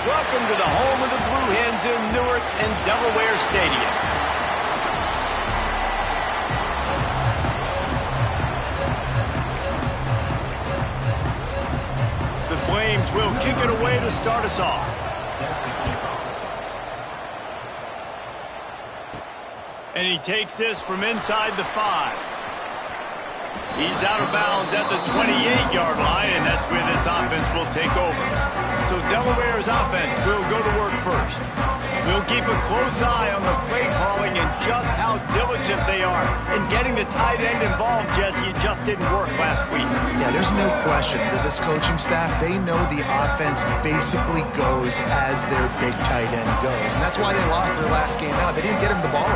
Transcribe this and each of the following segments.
Welcome to the home of the Blue Hens in Newark and Delaware Stadium. The Flames will kick it away to start us off. And he takes this from inside the 5. He's out of bounds at the 28-yard line, and that's where this offense will take over. So Delaware's offense will go to work first. We'll keep a close eye on the play calling and just how diligent they are in getting the tight end involved, Jesse. It just didn't work last week. Yeah, there's no question that this coaching staff, they know the offense basically goes as their big tight end goes. And that's why they lost their last game out. They didn't get him the ball.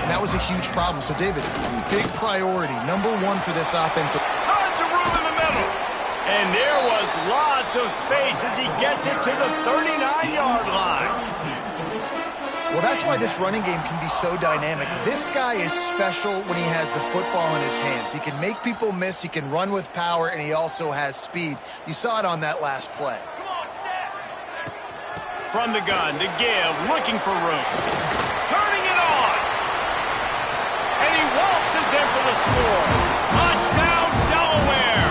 And that was a huge problem. So, David, big priority, number one for this offense. Tons of room in the middle. And there was lots of space as he gets it to the 39-yard line. Well, that's why this running game can be so dynamic. This guy is special when he has the football in his hands. He can make people miss, he can run with power, and he also has speed. You saw it on that last play. From the gun to give, looking for room. Turning it on. And he waltzes in for the score. Touchdown, Delaware.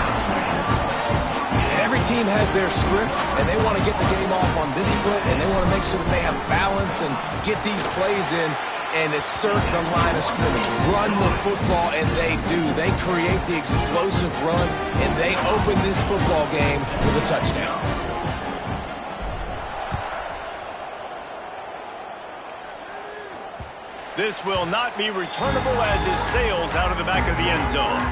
Every team has their script, and they want to get the game off on this foot, and they want to make sure that they have balance and get these plays in and assert the line of scrimmage. Run the football, and they do. They create the explosive run, and they open this football game with a touchdown. This will not be returnable as it sails out of the back of the end zone.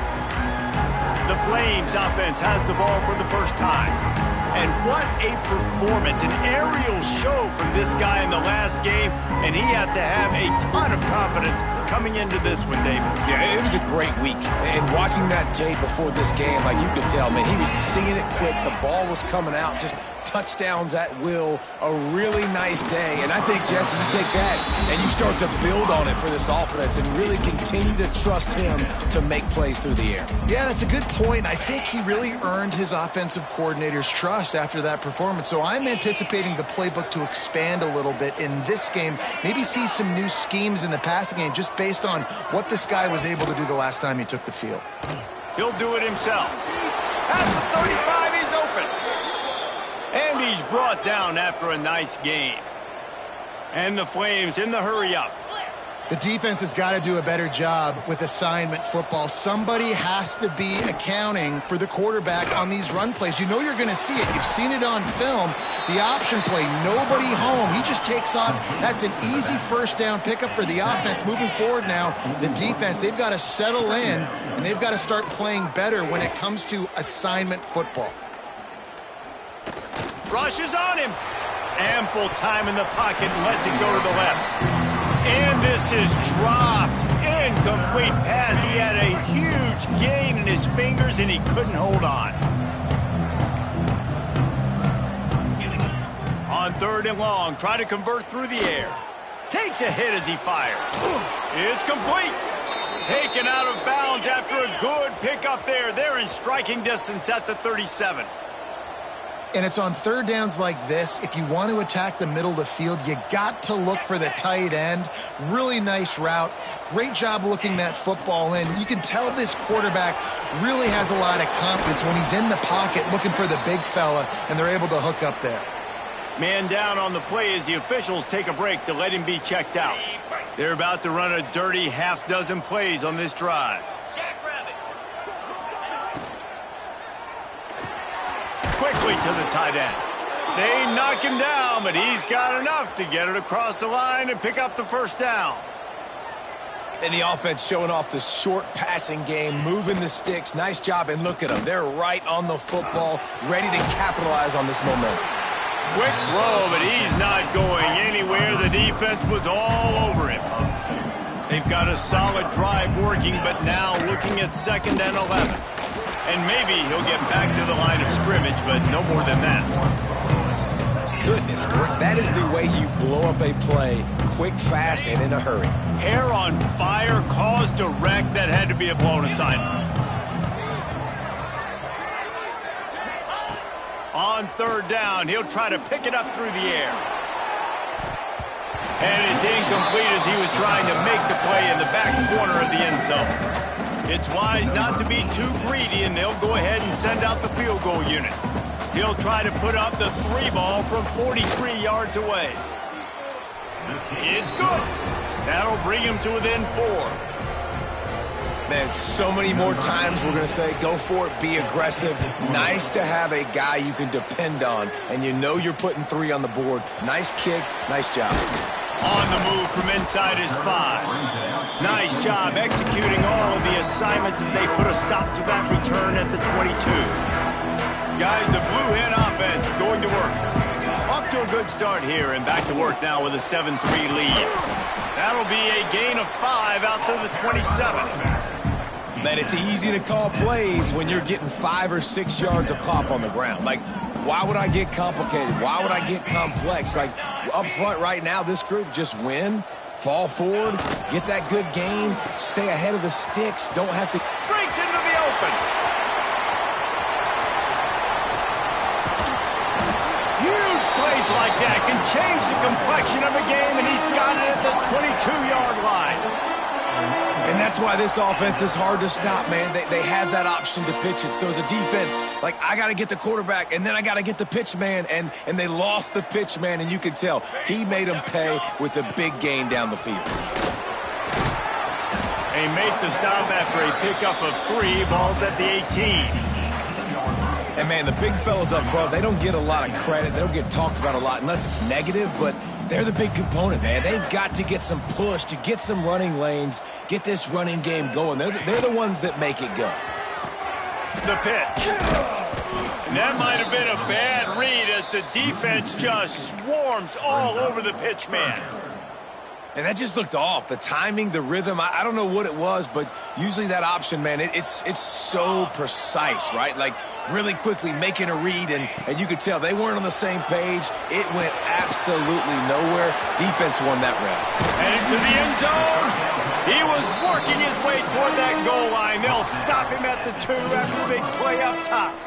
The Flames offense has the ball for the first time. And what a performance, an aerial show from this guy in the last game, and he has to have a ton of confidence coming into this one, David. Yeah, it was a great week. And watching that tape before this game, like you could tell, man, he was seeing it quick. The ball was coming out, just touchdowns at will, a really nice day. And I think, Jesse, you take that and you start to build on it for this offense and really continue to trust him to make plays through the air. Yeah, that's a good point. I think he really earned his offensive coordinator's trust after that performance. So I'm anticipating the playbook to expand a little bit in this game, maybe see some new schemes in the passing game just based on what this guy was able to do the last time he took the field. He'll do it himself. At the 35, he's open. And he's brought down after a nice game. And the Flames in the hurry-up. The defense has got to do a better job with assignment football. Somebody has to be accounting for the quarterback on these run plays. You know you're going to see it. You've seen it on film. The option play, nobody home. He just takes off. That's an easy first down pickup for the offense. Moving forward now, the defense, they've got to settle in, and they've got to start playing better when it comes to assignment football. Rushes on him. Ample time in the pocket, lets it go to the left. And this is dropped. Incomplete pass. He had a huge gain in his fingers, and he couldn't hold on. On 3rd and long, try to convert through the air. Takes a hit as he fires. It's complete. Taken out of bounds after a good pickup there. They're in striking distance at the 37. And it's on third downs like this. If you want to attack the middle of the field, you got to look for the tight end. Really nice route. Great job looking that football in. You can tell this quarterback really has a lot of confidence when he's in the pocket looking for the big fella, and they're able to hook up there. Man down on the play as the officials take a break to let him be checked out. They're about to run a dirty half-dozen plays on this drive. Quickly to the tight end. They knock him down, but he's got enough to get it across the line and pick up the first down. And the offense showing off the short passing game, moving the sticks. Nice job, and look at them. They're right on the football, ready to capitalize on this momentum. Quick throw, but he's not going anywhere. The defense was all over him. They've got a solid drive working, but now looking at 2nd and 11. And maybe he'll get back to the line of scrimmage, but no more than that. goodness, that is the way you blow up a play quick, fast, and in a hurry. Hair on fire, caused a wreck. That had to be a blown assignment. On third down, he'll try to pick it up through the air. And it's incomplete as he was trying to make the play in the back corner of the end zone. It's wise not to be too greedy, and they'll go ahead and send out the field goal unit. He'll try to put up the 3 ball from 43 yards away. It's good. That'll bring him to within 4. Man, so many more times we're going to say, go for it, be aggressive. Nice to have a guy you can depend on, and you know you're putting 3 on the board. Nice kick, nice job. On the move from inside his 5. Nice job executing all of the assignments as they put a stop to that return at the 22. Guys, the Blue Hen offense going to work. Off to a good start here and back to work now with a 7-3 lead. That'll be a gain of 5 out to the 27. Man, it's easy to call plays when you're getting 5 or 6 yards a pop on the ground. Like, why would I get complicated? Why would I get complex? Like, up front right now, this group just win, fall forward, get that good gain, stay ahead of the sticks, don't have to... Breaks into the open. Huge plays like that can change the complexion of a game, and he's got it at the 22-yard line. And that's why this offense is hard to stop, man. They have that option to pitch it. So as a defense, like, I got to get the quarterback, and then I got to get the pitch man, and they lost the pitch man, and you can tell he made them pay with a big gain down the field. They make the stop after a pickup of 3 balls at the 18. And, man, the big fellas up front, they don't get a lot of credit. They don't get talked about a lot unless it's negative, but they're the big component, man. They've got to get some push, to get some running lanes, get this running game going. They're the ones that make it go. The pitch. And that might have been a bad read as the defense just swarms all over the pitch man. And that just looked off. The timing, the rhythm, I don't know what it was, but usually that option, man, it's so precise, right? Like, really quickly making a read, and you could tell they weren't on the same page. It went absolutely nowhere. Defense won that round. And into the end zone. He was working his way toward that goal line. They'll stop him at the 2 after the big play up top.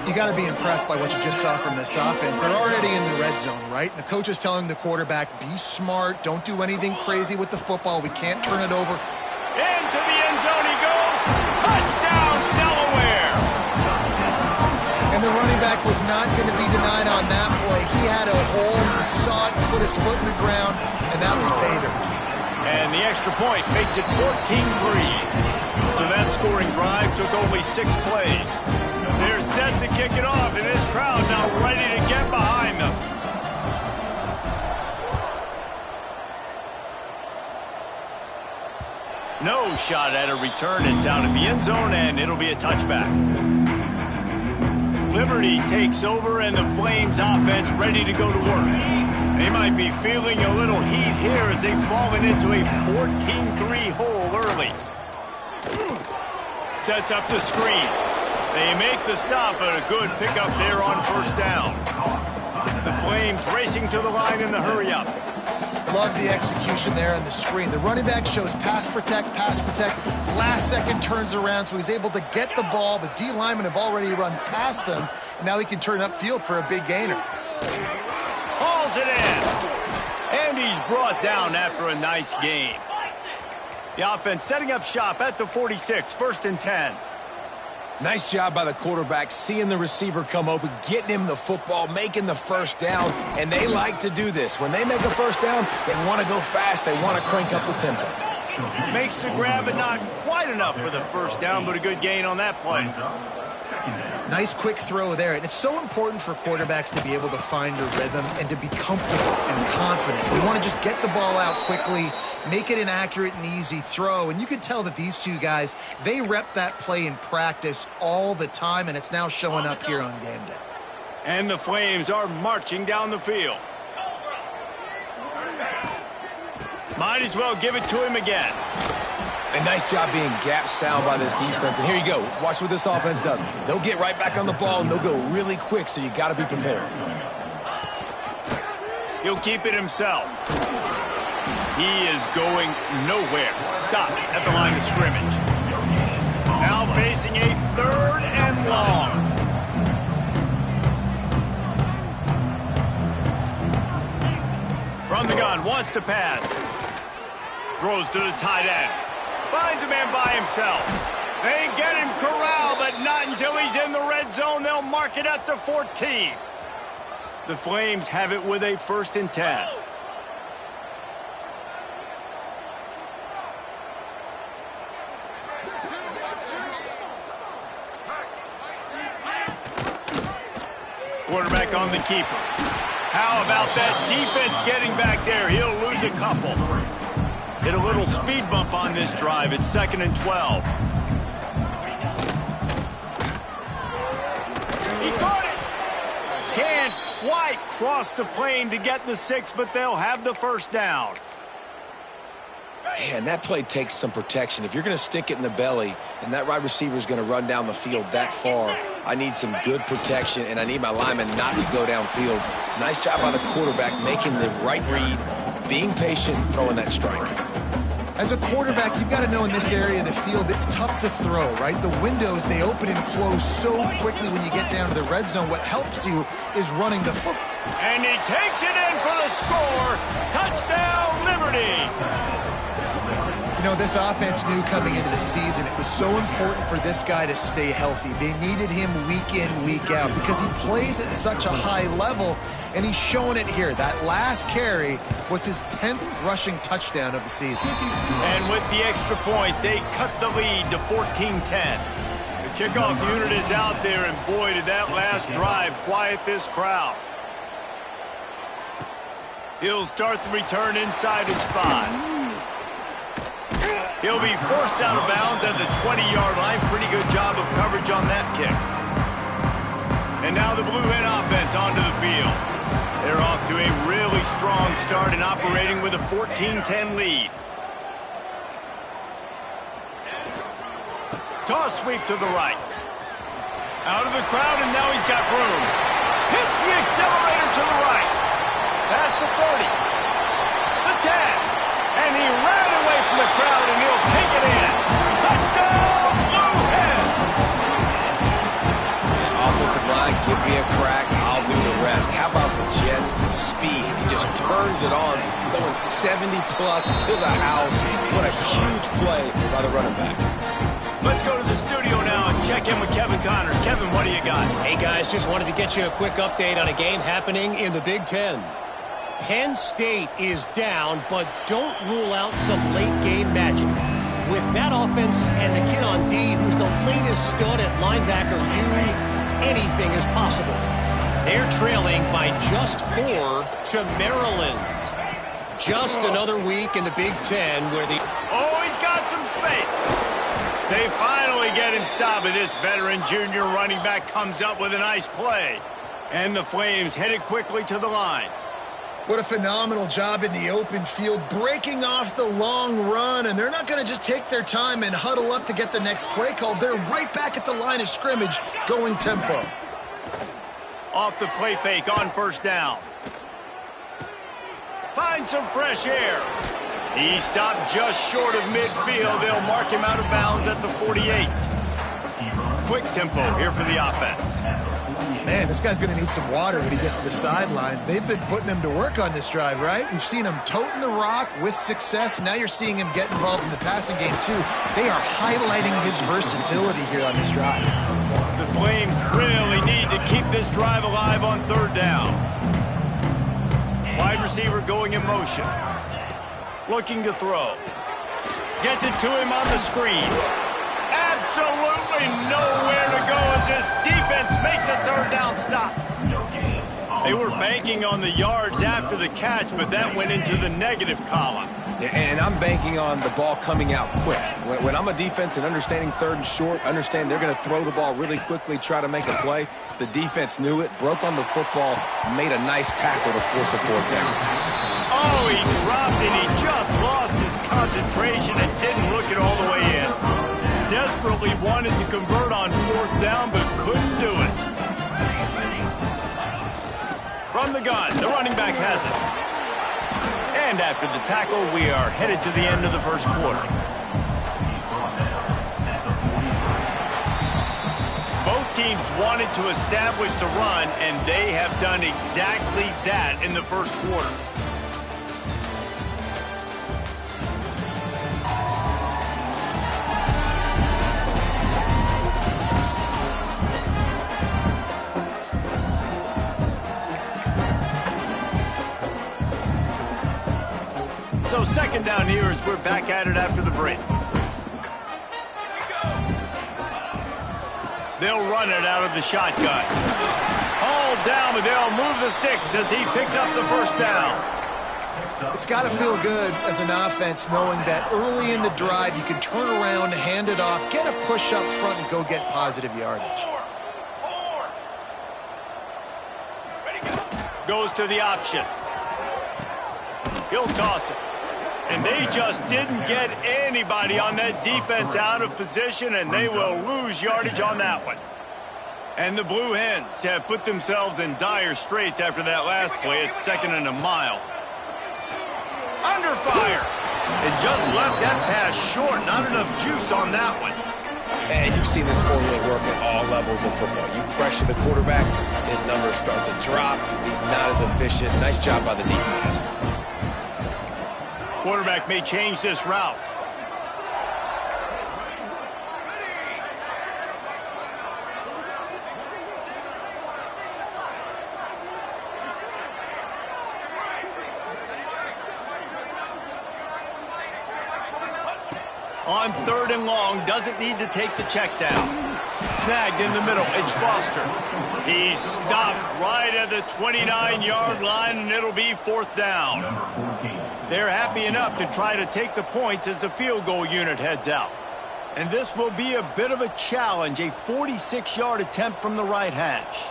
You got to be impressed by what you just saw from this offense. They're already in the red zone, right? And the coach is telling the quarterback, be smart, don't do anything crazy with the football. We can't turn it over. Into the end zone he goes. Touchdown, Delaware. And the running back was not going to be denied on that play. He had a hole, he saw it, put his foot in the ground, and that was Bader. And the extra point makes it 14-3. So that scoring drive took only 6 plays. They're set to kick it off, and this crowd now ready to get behind them. No shot at a return. It's out of the end zone, and it'll be a touchback. Liberty takes over, and the Flames offense ready to go to work. They might be feeling a little heat here as they've fallen into a 14-3 hole early. Sets up the screen. They make the stop, but a good pickup there on first down. The Flames racing to the line in the hurry-up. Love the execution there on the screen. The running back shows pass protect. Last second turns around, so he's able to get the ball. The D linemen have already run past him, and now he can turn upfield for a big gainer. Hauls it in. And he's brought down after a nice gain. The offense setting up shop at the 46, 1st and 10. Nice job by the quarterback, seeing the receiver come open, getting him the football, making the first down, and they like to do this. When they make a first down, they want to go fast, they want to crank up the tempo. Makes the grab, but not quite enough for the first down, but a good gain on that play. Nice quick throw there. And it's so important for quarterbacks to be able to find a rhythm and to be comfortable and confident. You want to just get the ball out quickly, make it an accurate and easy throw. And you can tell that these two guys, they rep that play in practice all the time, and it's now showing up here on game day. And the Flames are marching down the field. Might as well give it to him again. A nice job being gap sound by this defense. And here you go. Watch what this offense does. They'll get right back on the ball, and they'll go really quick, so you got to be prepared. He'll keep it himself. He is going nowhere. Stop at the line of scrimmage. Now facing a 3rd and long. From the gun, wants to pass. Throws to the tight end. Finds a man by himself. They get him corralled, but not until he's in the red zone. They'll mark it at the 14. The Flames have it with a 1st and 10. Quarterback on the keeper. How about that defense getting back there? He'll lose a couple. Hit a little speed bump on this drive. It's 2nd and 12. He caught it. Can't quite cross the plane to get the 6, but they'll have the 1st down. Man, that play takes some protection. If you're going to stick it in the belly and that wide receiver is going to run down the field that far, I need some good protection, and I need my lineman not to go downfield. Nice job by the quarterback making the right read, being patient, throwing that strike. As a quarterback, you've got to know in this area of the field, it's tough to throw, right? The windows, they open and close so quickly when you get down to the red zone. What helps you is running the foot. And he takes it in for the score. Touchdown, Liberty. You know, this offense knew coming into the season it was so important for this guy to stay healthy. They needed him week in, week out because he plays at such a high level, and he's showing it here. That last carry was his 10th rushing touchdown of the season. And with the extra point, they cut the lead to 14-10. The kickoff unit is out there, and boy, did that last drive quiet this crowd. He'll start the return inside his 5. He'll be forced out of bounds at the 20-yard line. Pretty good job of coverage on that kick. And now the Blue Hen offense onto the field. They're off to a really strong start and operating with a 14-10 lead. Toss sweep to the right. Out of the crowd, and now he's got room. Hits the accelerator to the right. Past the 30. The 10. And he ran away from the crowd, and he'll take it in. Touchdown, Blue Hens! Offensive line, give me a crack, I'll do the rest. How about the Jets, the speed? He just turns it on, going 70-plus to the house. What a huge play by the running back. Let's go to the studio now and check in with Kevin Connors. Kevin, what do you got? Hey, guys, just wanted to get you a quick update on a game happening in the Big Ten. Penn State is down, but don't rule out some late-game magic. With that offense and the kid on D, who's the latest stud at linebacker U, anything is possible. They're trailing by just 4 to Maryland. Just another week in the Big Ten where the... Oh, he's got some space. They finally get him stopped, and this veteran junior running back comes up with a nice play. And the Flames headed quickly to the line. What a phenomenal job in the open field, breaking off the long run, and they're not going to just take their time and huddle up to get the next play called. They're right back at the line of scrimmage, going tempo. Off the play fake on 1st down. Find some fresh air. He stopped just short of midfield. They'll mark him out of bounds at the 48. Quick tempo here for the offense. Man, this guy's going to need some water when he gets to the sidelines. They've been putting him to work on this drive, right? We've seen him toting the rock with success. Now you're seeing him get involved in the passing game, too. They are highlighting his versatility here on this drive. The Flames really need to keep this drive alive on 3rd down. Wide receiver going in motion. Looking to throw. Gets it to him on the screen. Absolutely nowhere to go as this defense makes a 3rd down stop. They were banking on the yards after the catch, but that went into the negative column. And I'm banking on the ball coming out quick. When I'm a defense and understanding 3rd and short, understand they're going to throw the ball really quickly, try to make a play. The defense knew it, broke on the football, made a nice tackle to force a 4th down. Oh, he dropped it. He just lost his concentration and didn't look it all the way in. Desperately wanted to convert on 4th down, but couldn't do it. From the gun, the running back has it. And after the tackle, we are headed to the end of the first quarter. Both teams wanted to establish the run, and they have done exactly that in the first quarter. So second down here as we're back at it after the break. They'll run it out of the shotgun. All down, but they'll move the sticks as he picks up the first down. It's got to feel good as an offense knowing that early in the drive you can turn around, hand it off, get a push up front, and go get positive yardage. Goes to the option. He'll toss it. And they just didn't get anybody on that defense out of position, and they will lose yardage on that one. And the Blue Hens have put themselves in dire straits after that last play. It's 2nd and a mile. Under fire. It just left that pass short. Not enough juice on that one. And you've seen this formula work at all levels of football. You pressure the quarterback, his numbers start to drop. He's not as efficient. Nice job by the defense. Quarterback may change this route. On 3rd and long, doesn't need to take the check down. Snagged in the middle, it's Foster. He's stopped right at the 29-yard line, and it'll be 4th down. They're happy enough to try to take the points as the field goal unit heads out. And this will be a bit of a challenge, a 46-yard attempt from the right hash.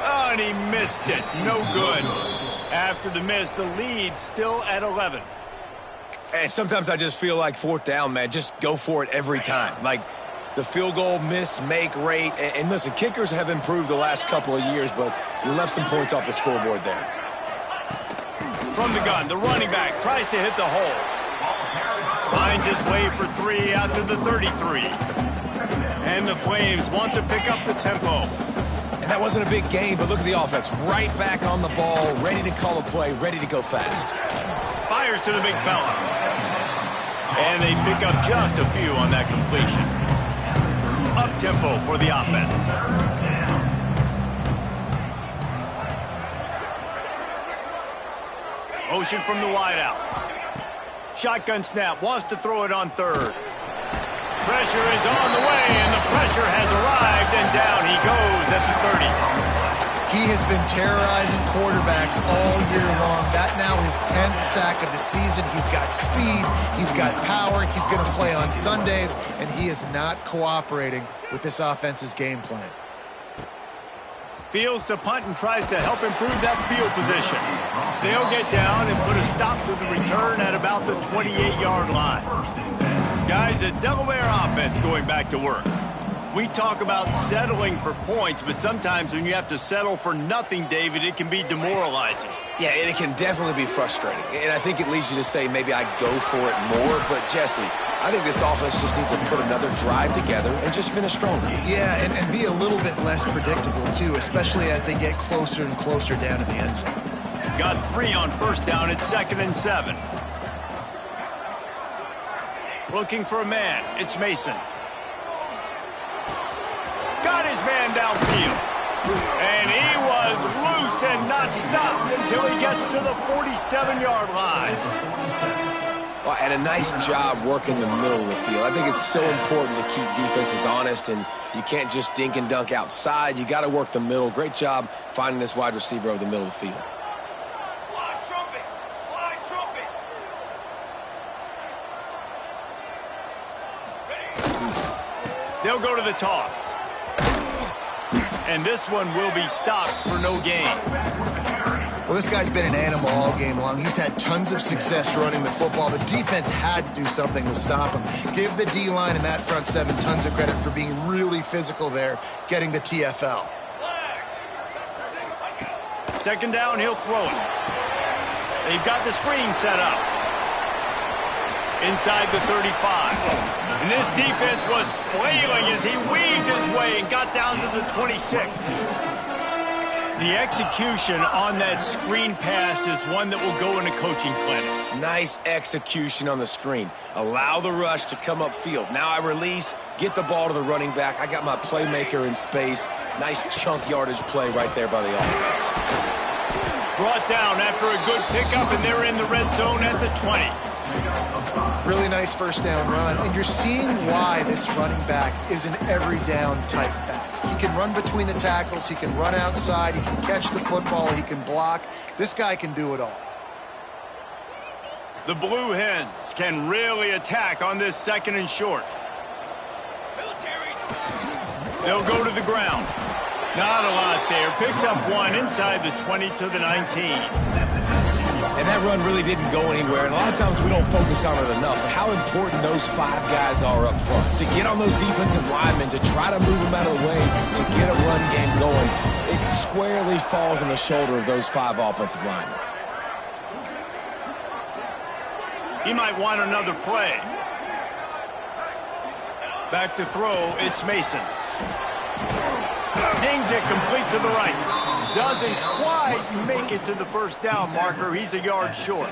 Oh, and he missed it. No good. After the miss, the lead still at 11. And sometimes I just feel like 4th down, man. Just go for it every time. Like the field goal miss-make rate. And listen, kickers have improved the last couple of years, but you left some points off the scoreboard there. From the gun, the running back tries to hit the hole. Finds his way for 3 out to the 33. And the Flames want to pick up the tempo. And that wasn't a big game, but look at the offense. Right back on the ball, ready to call a play, ready to go fast. Fires to the big fella. And they pick up just a few on that completion. Up-tempo for the offense. Motion from the wideout. Shotgun snap, wants to throw it on 3rd. Pressure is on the way, and the pressure has arrived, and down he goes at the 30. He has been terrorizing quarterbacks all year long. That now his 10th sack of the season. He's got speed, he's got power, he's going to play on Sundays, and he is not cooperating with this offense's game plan. Fields to punt and tries to help improve that field position. They'll get down and put a stop to the return at about the 28-yard line. Guys, the Delaware offense going back to work. We talk about settling for points, but sometimes when you have to settle for nothing, David, it can be demoralizing. Yeah, and it can definitely be frustrating. And I think it leads you to say maybe I go for it more. But, Jesse, I think this offense just needs to put another drive together and just finish stronger. Yeah, and be a little bit less predictable, too, especially as they get closer and closer down to the end zone. Got 3 on 1st down at 2nd and 7. Looking for a man. It's Mason. Got his man downfield. And he was loose and not stopped until he gets to the 47-yard line. Well, and a nice job working the middle of the field. I think it's so important to keep defenses honest, and you can't just dink and dunk outside. You got to work the middle. Great job finding this wide receiver over the middle of the field. They'll go to the toss. and this one will be stopped for no gain. Well, this guy's been an animal all game long. He's had tons of success running the football. The defense had to do something to stop him. Give the D-line and that front seven tons of credit for being really physical there, getting the TFL. Second down, he'll throw it. They've got the screen set up. Inside the 35. And this defense was flailing as he weaved his way and got down to the 26. The execution on that screen pass is one that will go in a coaching clinic. Nice execution on the screen. Allow the rush to come upfield. Now I release, get the ball to the running back. I got my playmaker in space. Nice chunk yardage play right there by the offense. Brought down after a good pickup, and they're in the red zone at the 20. Really nice first down run, and you're seeing why this running back is an every down type back. He can run between the tackles, he can run outside, he can catch the football, he can block. This guy can do it all. The Blue Hens can really attack on this second and short. They'll go to the ground. Not a lot there. Picks up one inside the 20 to the 19. And that run really didn't go anywhere, and a lot of times we don't focus on it enough, but how important those five guys are up front. To get on those defensive linemen, to try to move them out of the way, to get a run game going, it squarely falls on the shoulder of those five offensive linemen. He might want another play. Back to throw, it's Mason. Zings it complete to the right. Doesn't quite make it to the first down marker. He's a yard short.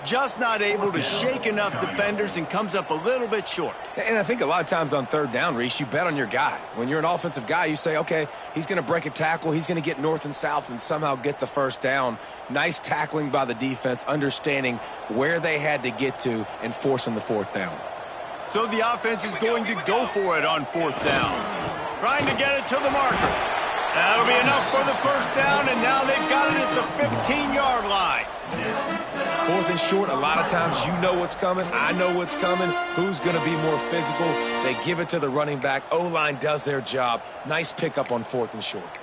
Just not able to shake enough defenders and comes up a little bit short. And I think a lot of times on third down, Reese, you bet on your guy. When you're an offensive guy, you say, okay, he's going to break a tackle. He's going to get north and south and somehow get the first down. Nice tackling by the defense, understanding where they had to get to and forcing the fourth down. So the offense is going to go for it on fourth down. Trying to get it to the marker. That'll be enough for the first down, and now they've got it at the 15-yard line. Fourth and short, a lot of times you know what's coming. I know what's coming. Who's going to be more physical? They give it to the running back. O-line does their job. Nice pickup on fourth and short.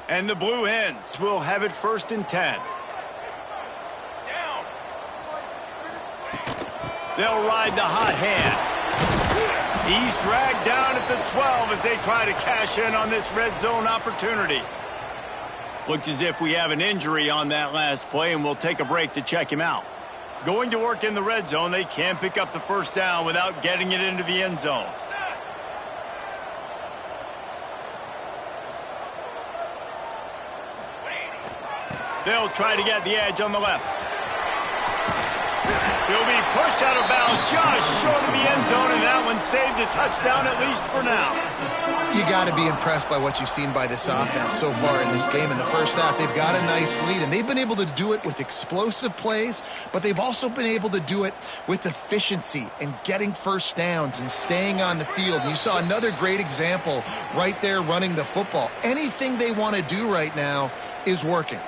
And the Blue Hens will have it 1st and 10. They'll ride the hot hand. He's dragged down at the 12 as they try to cash in on this red zone opportunity. Looks as if we have an injury on that last play, and we'll take a break to check him out. Going to work in the red zone, they can pick up the first down without getting it into the end zone. They'll try to get the edge on the left. He'll be pushed out of bounds just short of the end zone, and that one saved a touchdown, at least for now. You got to be impressed by what you've seen by this offense so far in this game. In the first half, they've got a nice lead, and they've been able to do it with explosive plays, but they've also been able to do it with efficiency and getting first downs and staying on the field. And you saw another great example right there running the football. Anything they want to do right now is working.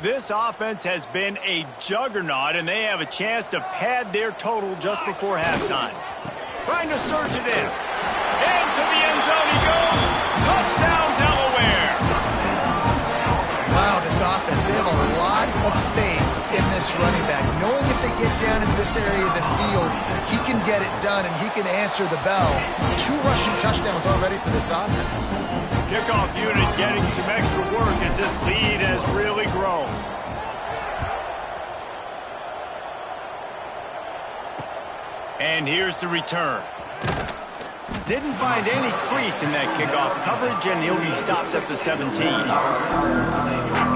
This offense has been a juggernaut, and they have a chance to pad their total just before halftime. Trying to surge it in. Into the end zone he goes. Touchdown, Delaware. Wow, this offense, they have a lot of faith in this running back. Knowing if they get down into this area of the field, he can get it done and he can answer the bell. 2 rushing touchdowns already for this offense. Kickoff unit getting some extra work as this lead has really grown. And here's the return. Didn't find any crease in that kickoff coverage, and he'll be stopped at the 17.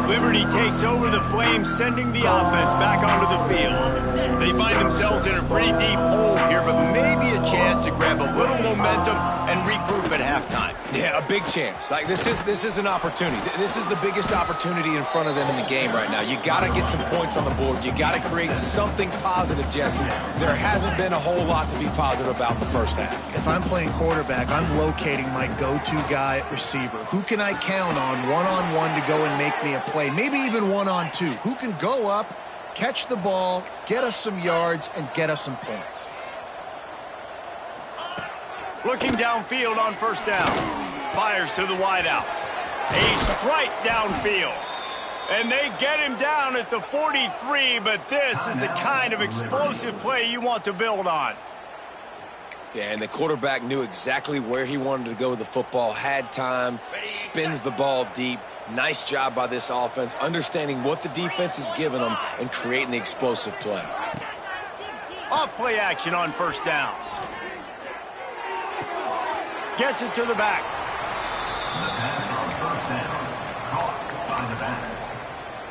Liberty takes over the Flames, sending the offense back onto the field. They find themselves in a pretty deep hole here, but maybe a chance to grab a little momentum and regroup at halftime. Yeah, a big chance. Like this is an opportunity. This is the biggest opportunity in front of them in the game right now. You got to get some points on the board. You got to create something positive, Jesse. There hasn't been a whole lot to be positive about the first half. If I'm playing quarterback, I'm locating my go-to guy at receiver. Who can I count on one-on-one to go and make me a play? Maybe even one-on-two. Who can go up, catch the ball, get us some yards, and get us some points? Looking downfield on first down. Fires to the wideout. A strike downfield. And they get him down at the 43, but this is the kind of explosive play you want to build on. Yeah, and the quarterback knew exactly where he wanted to go with the football, had time, spins the ball deep. Nice job by this offense, understanding what the defense is giving them and creating the explosive play. Off play action on first down. Gets it to the back. The pass on first down. Caught by the back.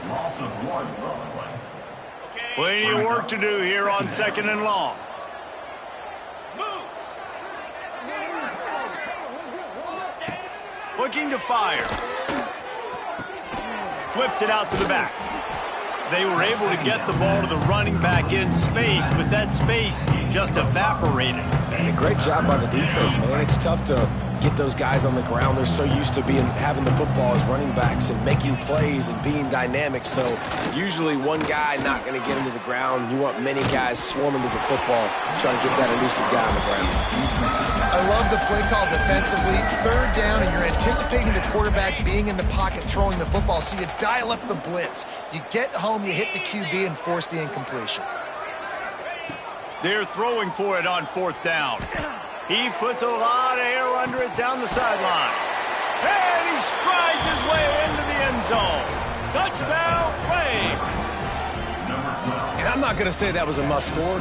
Loss of 1 on the play. Plenty of work to do here on second and long. Looking to fire. Flips it out to the back. They were able to get the ball to the running back in space, but that space just evaporated. And a great job by the defense, man. It's tough to get those guys on the ground. They're so used to having the football as running backs and making plays and being dynamic. So usually one guy not going to get into the ground. You want many guys swarming to the football, trying to get that elusive guy on the ground. I love the play call defensively. Third down, and you're anticipating the quarterback being in the pocket throwing the football, so you dial up the blitz. You get home, you hit the QB, and force the incompletion. They're throwing for it on fourth down. He puts a lot of air under it down the sideline. And he strides his way into the end zone. Touchdown, Flames. And I'm not going to say that was a must-score,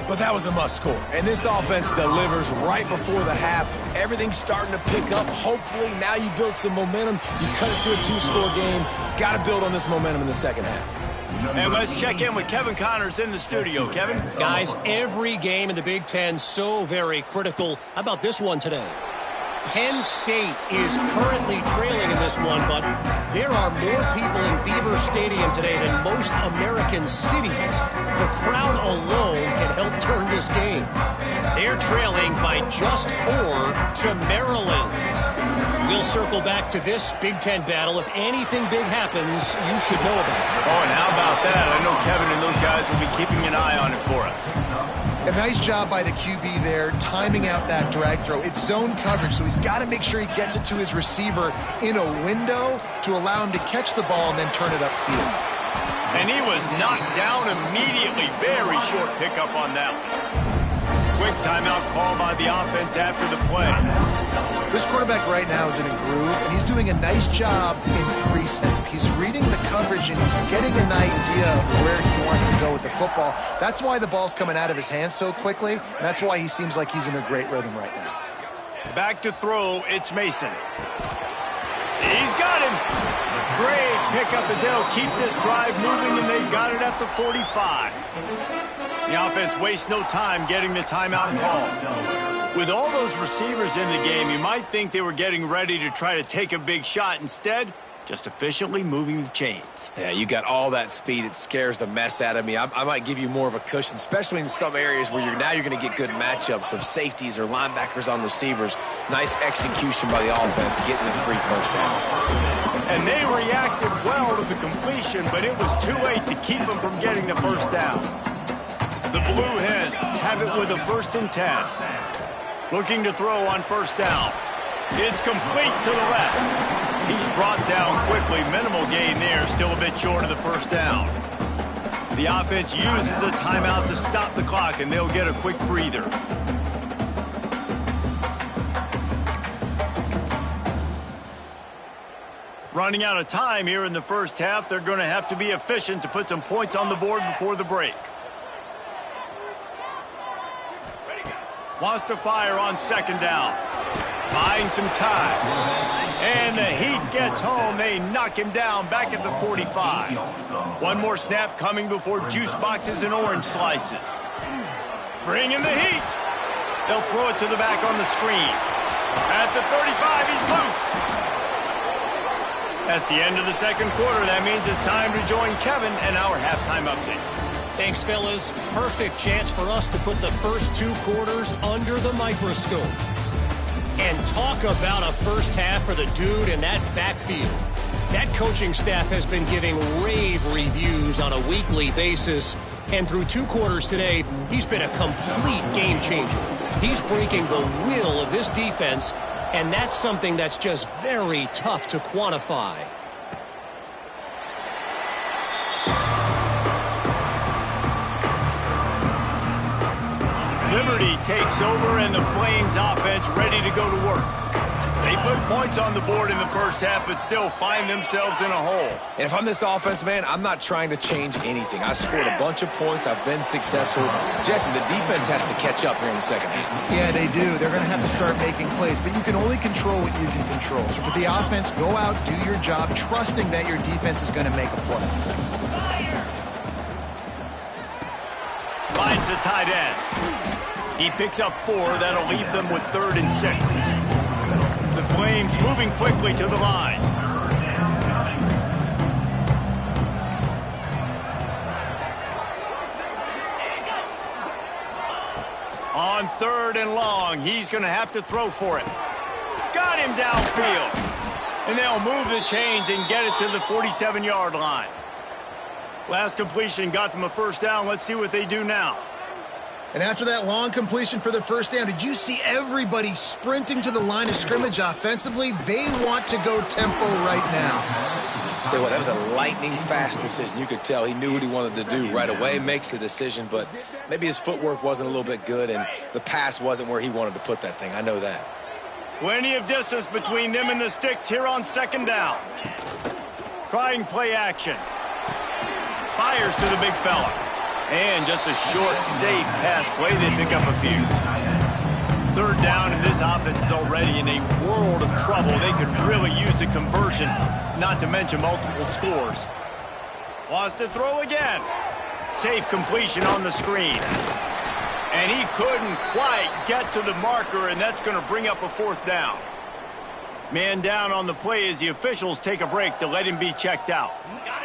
but that was a must-score. And this offense delivers right before the half. Everything's starting to pick up. Hopefully, now you build some momentum. You cut it to a 2-score game. Got to build on this momentum in the second half. And let's check in with Kevin Connors in the studio. Kevin? Guys, every game in the Big Ten so very critical. How about this one today? Penn State is currently trailing in this one, but there are more people in Beaver Stadium today than most American cities. The crowd alone can help turn this game. They're trailing by just 4 to Maryland. We'll circle back to this Big Ten battle. If anything big happens, you should know about it. Oh, and how about that? I know Kevin and those guys will be keeping an eye on it for us. A nice job by the QB there, timing out that drag throw. It's zone coverage, so he's got to make sure he gets it to his receiver in a window to allow him to catch the ball and then turn it upfield. And he was knocked down immediately. Very short pickup on that one. Quick timeout call by the offense after the play. This quarterback right now is in a groove, and he's doing a nice job in pre-snap. He's reading the coverage, and he's getting an idea of where he wants to go with the football. That's why the ball's coming out of his hands so quickly, and that's why he seems like he's in a great rhythm right now. Back to throw, it's Mason. He's got him. Great pickup as they'll keep this drive moving, and they've got it at the 45. The offense wastes no time getting the timeout call. With all those receivers in the game, you might think they were getting ready to try to take a big shot. Instead, just efficiently moving the chains. Yeah, you got all that speed. It scares the mess out of me. I might give you more of a cushion, especially in some areas where you're going to get good matchups of safeties or linebackers on receivers. Nice execution by the offense, getting the free first down. And they reacted well to the completion, but it was too late to keep them from getting the first down. The Blue Hens have it with a 1st and 10. Looking to throw on first down. It's complete to the left. He's brought down quickly. Minimal gain there. Still a bit short of the first down. The offense uses a timeout to stop the clock, and they'll get a quick breather. Running out of time here in the first half. They're going to have to be efficient to put some points on the board before the break. Wants to fire on second down. 5 buying some time. And the Heat gets home. They knock him down back at the 45. One more snap coming before juice boxes and orange slices. Bring in the Heat. They'll throw it to the back on the screen. At the 35, he's loose. That's the end of the second quarter. That means it's time to join Kevin and our halftime update. Thanks, fellas. Perfect chance for us to put the first 2 quarters under the microscope. And talk about a first half for the dude in that backfield. That coaching staff has been giving rave reviews on a weekly basis. And through 2 quarters today, he's been a complete game changer. He's breaking the will of this defense, and that's something that's just very tough to quantify. Liberty takes over, and the Flames offense ready to go to work. They put points on the board in the first half, but still find themselves in a hole. And if I'm this offense, man, I'm not trying to change anything. I scored a bunch of points. I've been successful. Jesse, the defense has to catch up here in the second half. Yeah, they do. They're going to have to start making plays, but you can only control what you can control. So for the offense, go out, do your job, trusting that your defense is going to make a play. Finds the tight end. He picks up 4. That'll leave them with 3rd and 6. The Flames moving quickly to the line. On 3rd and long, he's going to have to throw for it. Got him downfield. And they'll move the chains and get it to the 47-yard line. Last completion got them a first down. Let's see what they do now. And after that long completion for the first down, did you see everybody sprinting to the line of scrimmage offensively? They want to go tempo right now. Tell you what, that was a lightning-fast decision. You could tell he knew what he wanted to do right away, makes the decision, but maybe his footwork wasn't a little bit good, and the pass wasn't where he wanted to put that thing. I know that. Plenty of distance between them and the sticks here on second down. Trying play action. Fires to the big fella. And just a short, safe pass play. They pick up a few. 3rd down, and this offense is already in a world of trouble. They could really use a conversion, not to mention multiple scores. Wants to throw again. Safe completion on the screen. And he couldn't quite get to the marker, and that's going to bring up a 4th down. Man down on the play as the officials take a break to let him be checked out.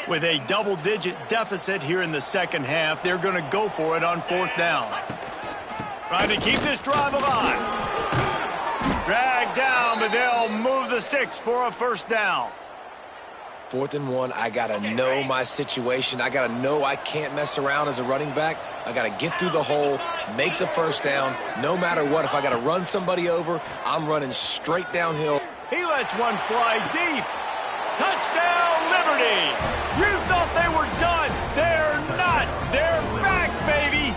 With a double-digit deficit here in the second half, they're going to go for it on 4th down. Trying to keep this drive alive. Dragged down, but they'll move the sticks for a first down. 4th and 1, I got to know my situation. I got to know I can't mess around as a running back. I got to get through the hole, make the first down. No matter what, if I got to run somebody over, I'm running straight downhill. He lets one fly deep. Touchdown, Liberty! You thought they were done. They're not. They're back, baby.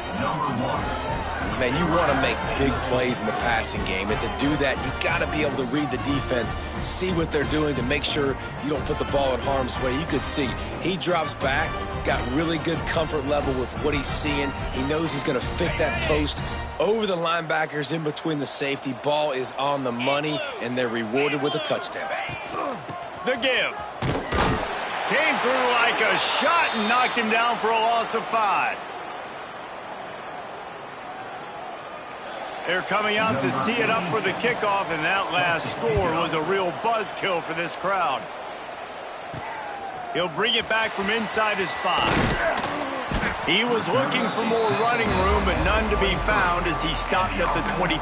Man, you want to make big plays in the passing game, and to do that, you got to be able to read the defense, see what they're doing to make sure you don't put the ball in harm's way. You could see he drops back, got really good comfort level with what he's seeing. He knows he's going to fit that post over the linebackers in between the safety. Ball is on the money, and they're rewarded with a touchdown. The give. Came through like a shot and knocked him down for a loss of 5. They're coming out to tee it up for the kickoff, and that last score was a real buzzkill for this crowd. He'll bring it back from inside his 5. He was looking for more running room, but none to be found as he stopped at the 23.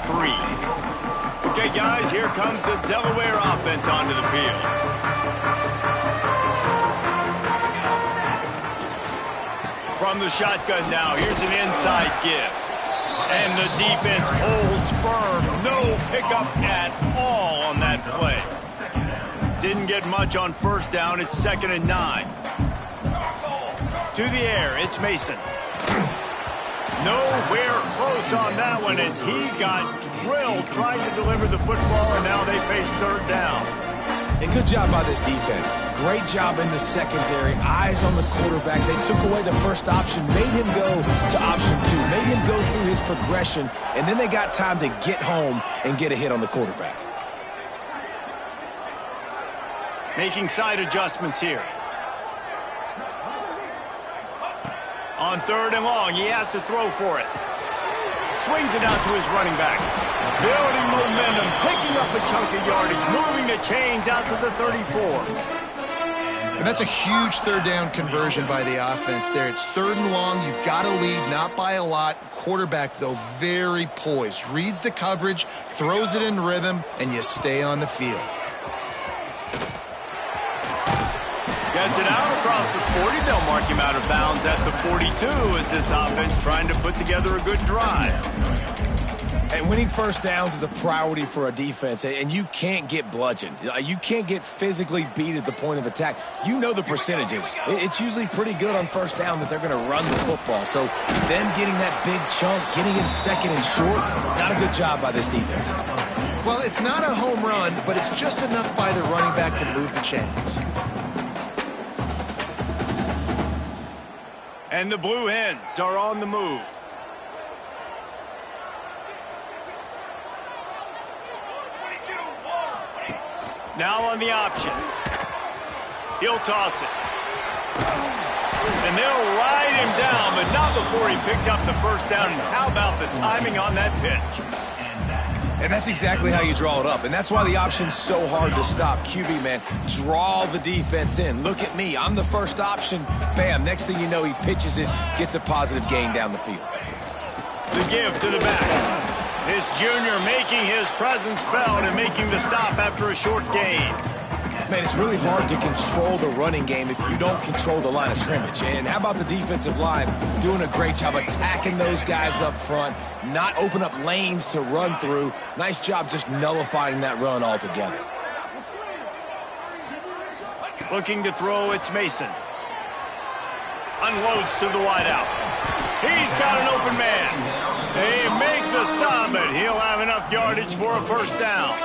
Okay, guys, here comes the Delaware offense onto the field. From the shotgun now, here's an inside give. And the defense holds firm. No pickup at all on that play. Didn't get much on first down. It's 2nd and 9. To the air, it's Mason. Nowhere close on that one as he got drilled trying to deliver the football, and now they face 3rd down. And good job by this defense. Great job in the secondary. Eyes on the quarterback. They took away the first option, made him go to option 2, made him go through his progression, and then they got time to get home and get a hit on the quarterback. Making side adjustments here. On 3rd and long, he has to throw for it. Swings it out to his running back. Building momentum, picking up a chunk of yardage, moving the chains out to the 34. And that's a huge 3rd down conversion by the offense there. It's 3rd and long. You've got to lead, not by a lot. Quarterback, though, very poised. Reads the coverage, throws it in rhythm, and you stay on the field. Gets it out across the 40. They'll mark him out of bounds at the 42 as this offense trying to put together a good drive. And winning 1st downs is a priority for a defense, and you can't get bludgeoned. You can't get physically beat at the point of attack. You know the percentages. It's usually pretty good on 1st down that they're going to run the football. So them getting that big chunk, getting in 2nd and short, not a good job by this defense. Well, it's not a home run, but it's just enough by the running back to move the chains. And the Blue Hens are on the move. Now on the option. He'll toss it. And they'll ride him down, but not before he picks up the 1st down. And how about the timing on that pitch? And that's exactly how you draw it up. And that's why the option's so hard to stop. QB, man, draw the defense in. Look at me. I'm the 1st option. Bam. Next thing you know, he pitches it, gets a positive gain down the field. The give to the back. This junior making his presence felt and making the stop after a short gain. Man, it's really hard to control the running game if you don't control the line of scrimmage. And how about the defensive line doing a great job attacking those guys up front, not open up lanes to run through. Nice job just nullifying that run altogether. Looking to throw, it's Mason. Unloads to the wideout. He's got an open man. They make the stop, but he'll have enough yardage for a 1st down.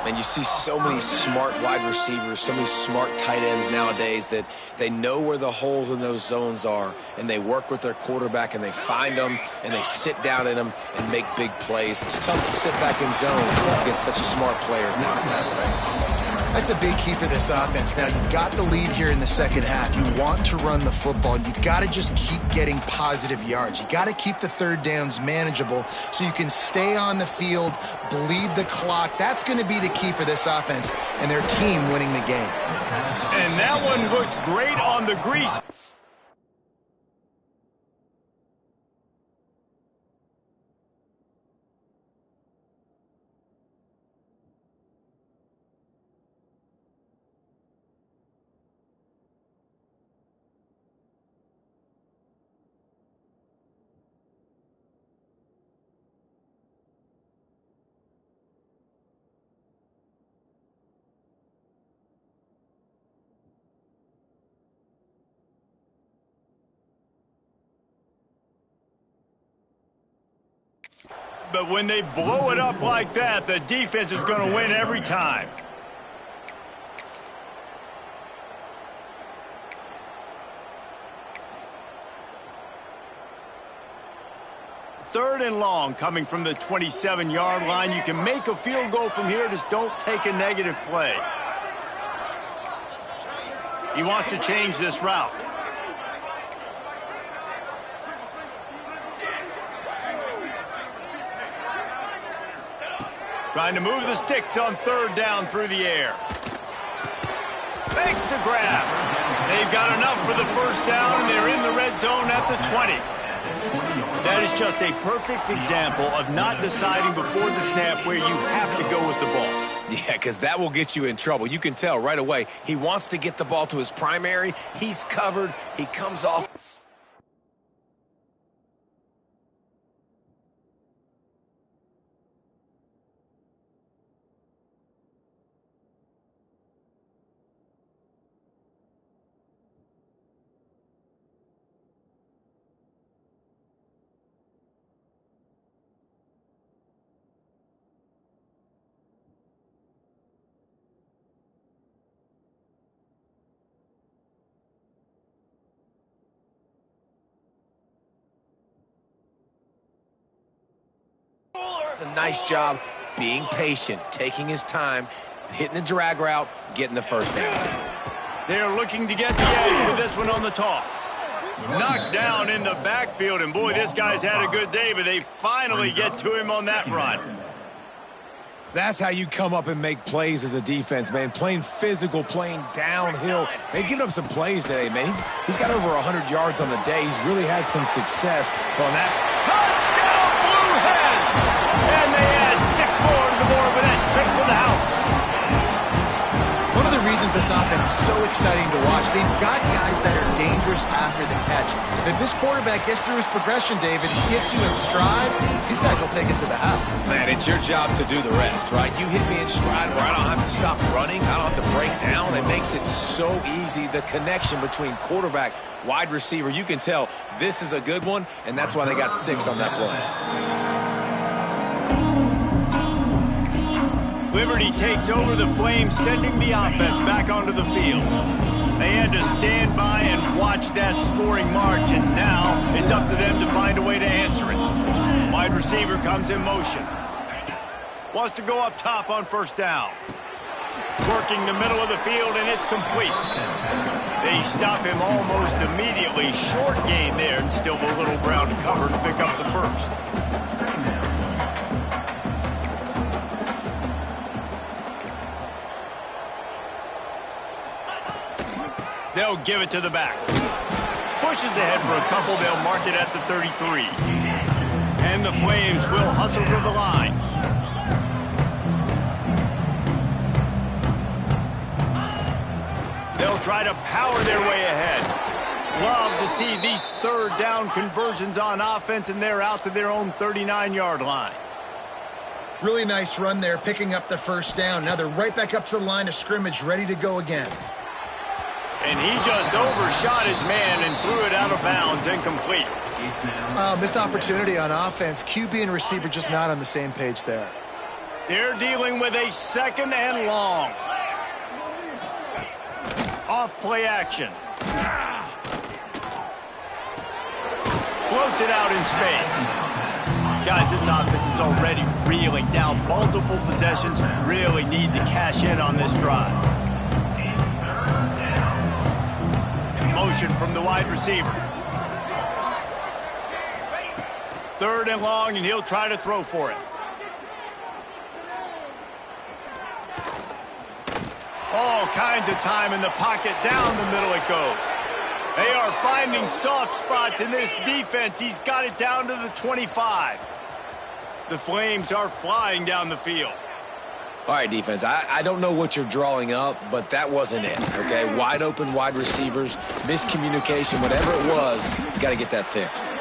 And you see so many smart wide receivers, so many smart tight ends nowadays that they know where the holes in those zones are, and they work with their quarterback, and they find them, and they sit down in them and make big plays. It's tough to sit back in zone against such smart players nowadays. That's a big key for this offense. Now, you've got the lead here in the 2nd half. You want to run the football. You've got to just keep getting positive yards. You got to keep the 3rd downs manageable so you can stay on the field, bleed the clock. That's going to be the key for this offense and their team winning the game. And that one looked great on the grease. But when they blow it up like that, the defense is going to win every time. Third and long coming from the 27-yard line. You can make a field goal from here, just don't take a negative play. He wants to change this route. Trying to move the sticks on 3rd down through the air. Makes the grab. They've got enough for the 1st down, and they're in the red zone at the 20. That is just a perfect example of not deciding before the snap where you have to go with the ball. Yeah, because that will get you in trouble. You can tell right away. He wants to get the ball to his primary. He's covered. He comes off. A nice job being patient, taking his time, hitting the drag route, getting the first down. They're looking to get the edge with this one on the toss. Knocked down in the backfield, and boy, this guy's had a good day, but they finally get to him on that run. That's how you come up and make plays as a defense, man. Playing physical, playing downhill. They've given up some plays today, man. He's got over 100 yards on the day. He's really had some success on that. Touchdown, Blue Hens! And they add 6 more to the board with that trip to the house. One of the reasons this offense is so exciting to watch, they've got guys that are dangerous after the catch. And if this quarterback gets through his progression, David, he hits you in stride, these guys will take it to the house. Man, it's your job to do the rest, right? You hit me in stride where I don't have to stop running. I don't have to break down. It makes it so easy. The connection between quarterback, wide receiver, you can tell this is a good one, and that's why they got 6 on that play. Liberty takes over the Flames, sending the offense back onto the field. They had to stand by and watch that scoring march, and now it's up to them to find a way to answer it. Wide receiver comes in motion. Wants to go up top on first down. Working the middle of the field, and it's complete. They stop him almost immediately. Short gain there, and still a little ground to cover to pick up the first. They'll give it to the back. Pushes ahead for a couple. They'll mark it at the 33. And the Flames will hustle to the line. They'll try to power their way ahead. Love to see these third down conversions on offense, and they're out to their own 39-yard line. Really nice run there, picking up the first down. Now they're right back up to the line of scrimmage, ready to go again. And he just overshot his man and threw it out of bounds, incomplete. Missed opportunity on offense. QB and receiver just not on the same page there. They're dealing with a 2nd and long. Off play action. Floats it out in space. Guys, this offense is already reeling down multiple possessions. Really need to cash in on this drive. Motion from the wide receiver. 3rd and long, and he'll try to throw for it. All kinds of time in the pocket. Down the middle it goes. They are finding soft spots in this defense. He's got it down to the 25. The Flames are flying down the field. All right, defense, I don't know what you're drawing up, but that wasn't it, okay? Wide open wide receivers, miscommunication, whatever it was, you got to get that fixed.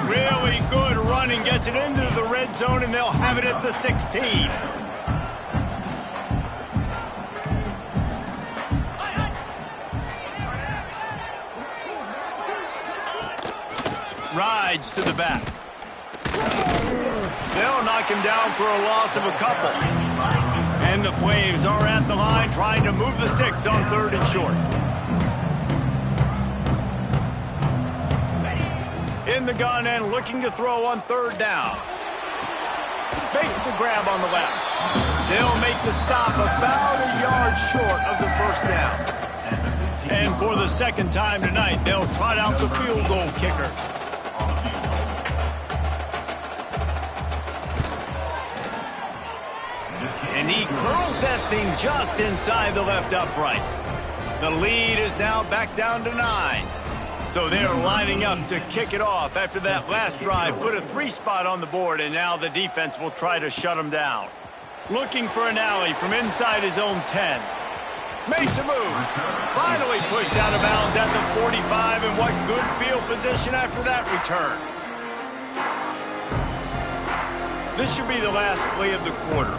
Really good running, gets it into the red zone, and they'll have it at the 16. Rides to the back. They'll knock him down for a loss of a couple. And the Flames are at the line trying to move the sticks on 3rd and short. In the gun and looking to throw on 3rd down. Makes the grab on the left. They'll make the stop about a yard short of the first down. And for the 2nd time tonight, they'll trot out the field goal kicker. And he curls that thing just inside the left upright. The lead is now back down to 9. So they're lining up to kick it off after that last drive. Put a 3 spot on the board, and now the defense will try to shut them down. Looking for an alley from inside his own 10. Makes a move. Finally pushed out of bounds at the 45, and what good field position after that return. This should be the last play of the quarter.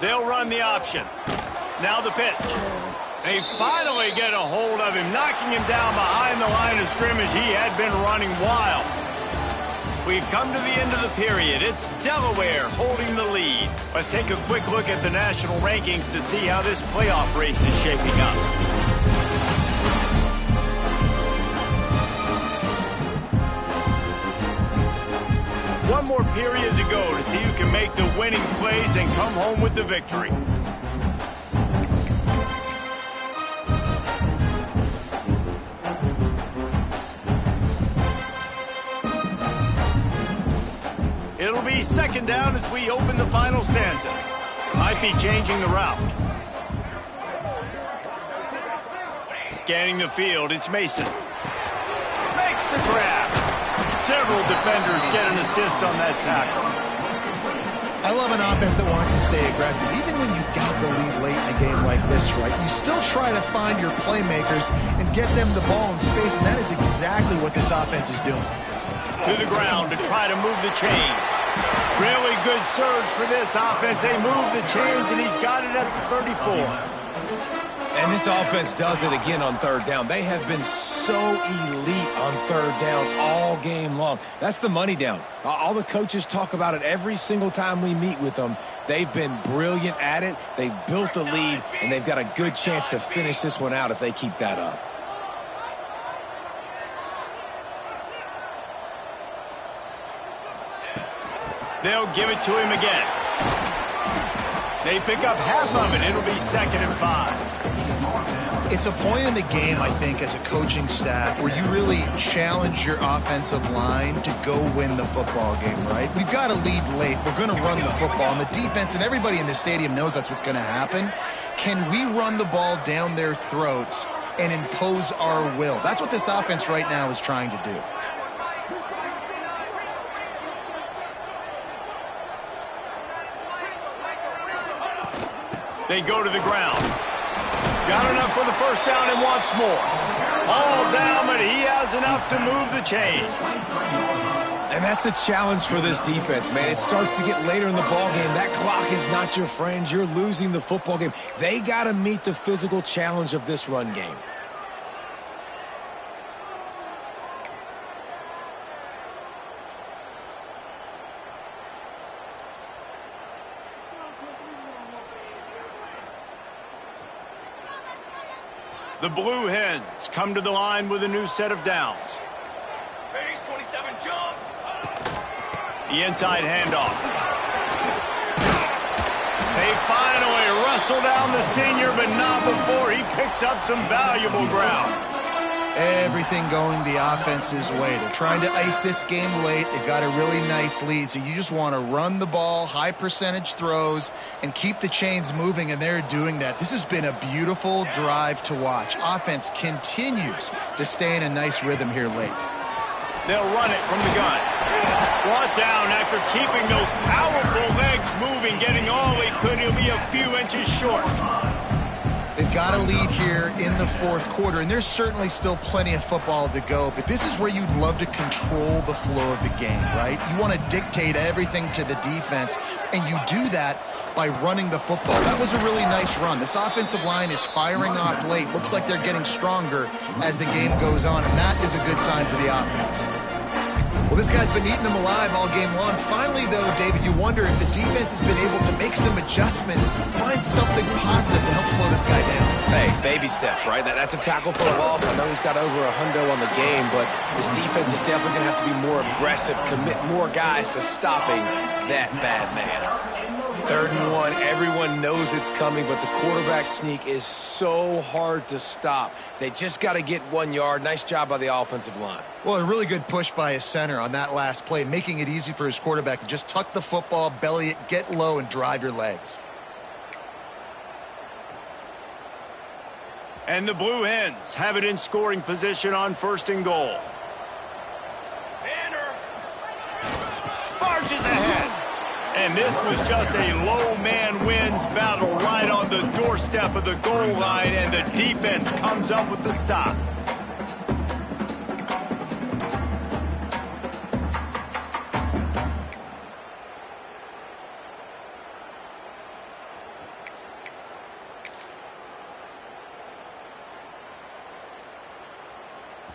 They'll run the option. Now the pitch. They finally get a hold of him, knocking him down behind the line of scrimmage. He had been running wild. We've come to the end of the period. It's Delaware holding the lead. Let's take a quick look at the national rankings to see how this playoff race is shaping up. one more period to go to see who can make the winning plays and come home with the victory. It'll be second down as we open the final stanza. Might be changing the route. Scanning the field, it's Mason. Makes the grab. Several defenders get an assist on that tackle. I love an offense that wants to stay aggressive. Even when you've got the lead late in a game like this, right, you still try to find your playmakers and get them the ball in space, and that is exactly what this offense is doing. To the ground to try to move the chains. Really good surge for this offense. They move the chains, and he's got it at the 34. And this offense does it again on third down. They have been so elite on third down all game long. That's the money down. All the coaches talk about it every single time we meet with them. They've been brilliant at it. They've built the lead, and they've got a good chance to finish this one out if they keep that up. They'll give it to him again. They pick up half of it. It'll be 2nd and 5. It's a point in the game, I think, as a coaching staff where you really challenge your offensive line to go win the football game, right? We've got to lead late. We're going to run the football. And the defense and everybody in the stadium knows that's what's going to happen. Can we run the ball down their throats and impose our will? That's what this offense right now is trying to do. They go to the ground. Got enough for the first down and wants more. All down, but he has enough to move the chains. And that's the challenge for this defense, man. It starts to get later in the ball game. That clock is not your friend. You're losing the football game. They got to meet the physical challenge of this run game. The Blue Hens come to the line with a new set of downs. Base 27 jump. The inside handoff. They finally wrestle down the senior, but not before he picks up some valuable ground. Everything going the offense's way. They're trying to ice this game late. They've got a really nice lead, so you just want to run the ball, high percentage throws, and keep the chains moving, and they're doing that. This has been a beautiful drive to watch. Offense continues to stay in a nice rhythm here late. They'll run it from the gun. Brought down after keeping those powerful legs moving, getting all he could. He'll be a few inches short. They've got a lead here in the fourth quarter, and there's certainly still plenty of football to go, but this is where you'd love to control the flow of the game, right? You want to dictate everything to the defense, and you do that by running the football. That was a really nice run. This offensive line is firing off late. Looks like they're getting stronger as the game goes on, and that is a good sign for the offense. Well, this guy's been eating them alive all game long. Finally, though, David, you wonder if the defense has been able to make some adjustments, find something positive to help slow this guy down. Hey, baby steps, right? That's a tackle for a loss. I know he's got over a hundo on the game, but this defense is definitely going to have to be more aggressive, commit more guys to stopping that bad man. 3rd and 1, everyone knows it's coming, but the quarterback sneak is so hard to stop. They just got to get 1 yard. Nice job by the offensive line. Well, a really good push by his center on that last play, making it easy for his quarterback to just tuck the football, belly it, get low, and drive your legs. And the Blue Hens have it in scoring position on 1st and goal. Banner. Marches ahead. And this was just a low man wins battle right on the doorstep of the goal line, and the defense comes up with the stop.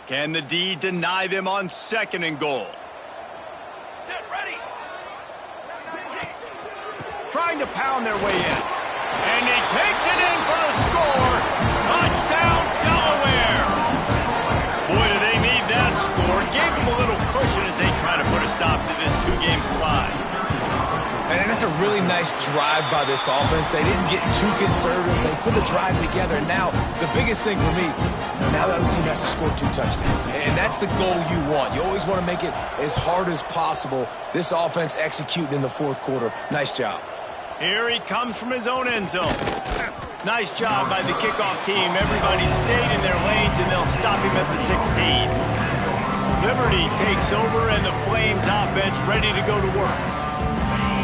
Can the D deny them on 2nd and goal? Set ready. Trying to pound their way in. And he takes it in for the score. Touchdown, Delaware. Boy, do they need that score. Gave them a little cushion as they try to put a stop to this 2-game That's a really nice drive by this offense. They didn't get too conservative. They put the drive together. Now, the biggest thing for me, now the other team has to score 2 touchdowns. And that's the goal you want. You always want to make it as hard as possible. This offense executing in the fourth quarter. Nice job. Here he comes from his own end zone. Nice job by the kickoff team. Everybody stayed in their lanes, and they'll stop him at the 16. Liberty takes over, and the Flames offense ready to go to work.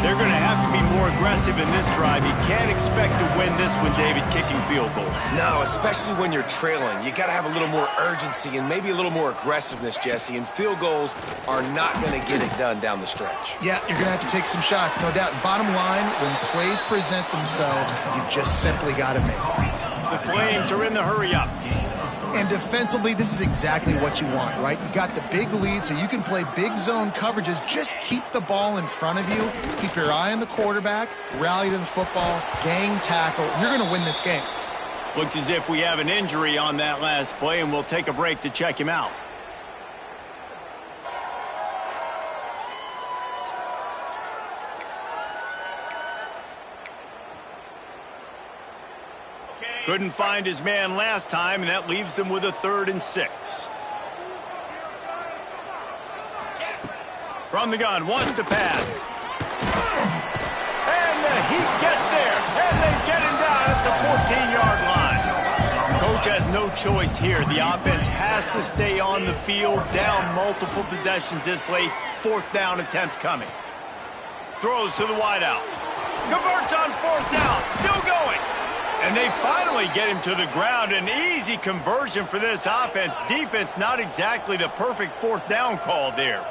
They're going to have to be more aggressive in this drive. You can't expect to win this one, David, kicking field goals. No, especially when you're trailing. You got to have a little more urgency and maybe a little more aggressiveness, Jesse. And field goals are not going to get it done down the stretch. Yeah, you're going to have to take some shots, no doubt. Bottom line, when plays present themselves, you just simply got to make them. The Flames are in the hurry-up. And defensively, this is exactly what you want, right? You got the big lead, so you can play big zone coverages. Just keep the ball in front of you. Keep your eye on the quarterback. Rally to the football. Gang tackle. You're going to win this game. Looks as if we have an injury on that last play, and we'll take a break to check him out. Couldn't find his man last time, and that leaves him with a 3rd and 6. From the gun, wants to pass. And the Heat gets there, and they get him down at the 14-yard line. Coach has no choice here. The offense has to stay on the field, down multiple possessions this late. 4th down attempt coming. Throws to the wideout. Converts on 4th down, still going. And they finally get him to the ground. An easy conversion for this offense. Defense, not exactly the perfect 4th down call there.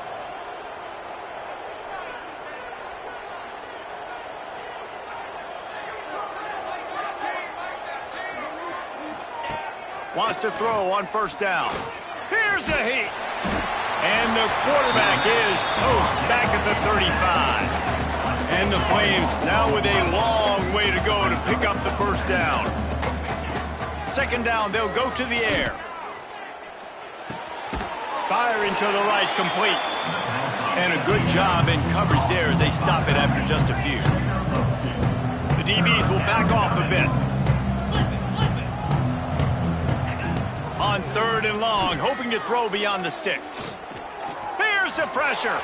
Wants to throw on 1st down. Here's the Heat. And the quarterback is toast back at the 35. And the Flames now with a long way to go to pick up the 1st down. 2nd down, they'll go to the air. Firing to the right, complete. And a good job in coverage there as they stop it after just a few. The DBs will back off a bit. On 3rd and long, hoping to throw beyond the sticks. Here's the pressure.